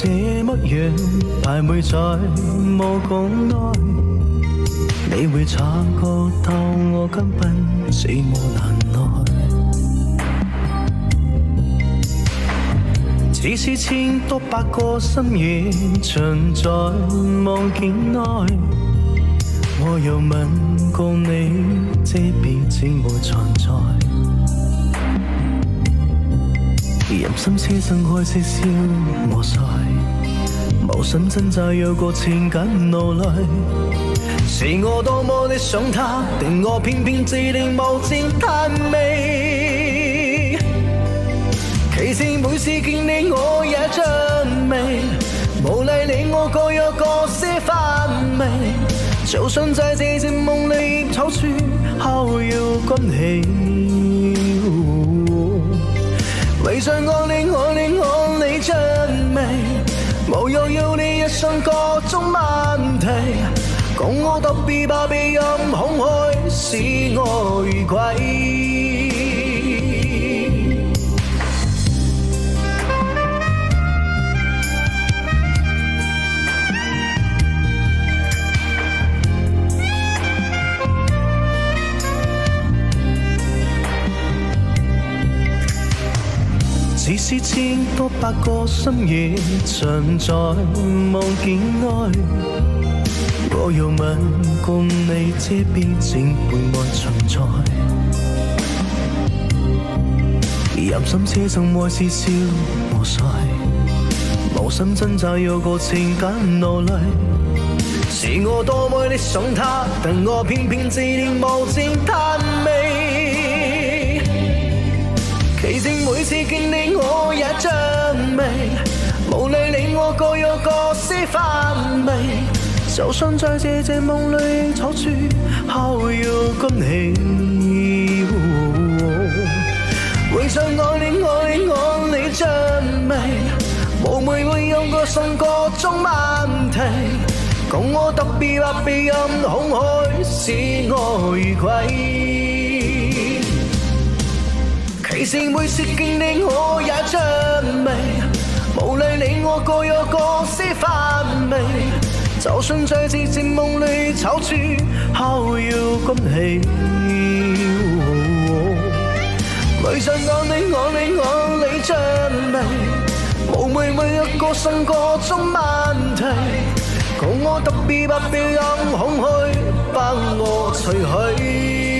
這麼樣徘徊在無共內，你會察覺到我根本寂寞難耐。似是千多百個深夜藏在夢境內，我又問過你，這輩子沒存在。任心車聲開始燒我腮，無心掙扎有個情感勞累。是我多麼的想他，但我偏偏注定無情嘆味。其實每次見你我也着迷，無奈你我各有各些範圍。就算在這寂夢裏躊躇，後要乾氣。為想我你着迷，無欲要你一生各種問題。講我特別怕被人空虛，使我如鬼。只是千多百個深夜藏在夢境內，我又問過你，這邊正伴我存在。任心車聲愛是笑我腮，無心掙扎有個情感勞累。是我多麼的想他，但我偏偏注定無情嘆味。其實每次見你我也着迷，無奈你我各有各些範圍。就算在這寂夢裏躊躇，後要乾氣。為想我你着迷，無謂會有個心各種問題。講我特別怕被人空虛，使我如鬼。其實每次見你我也着迷，無奈你我各有各些範圍。就算在這寂夢裏躊躇，後要乾氣。為想我你着迷，無謂為一個心各種問題。講我特別怕被人空虛，把我吹去。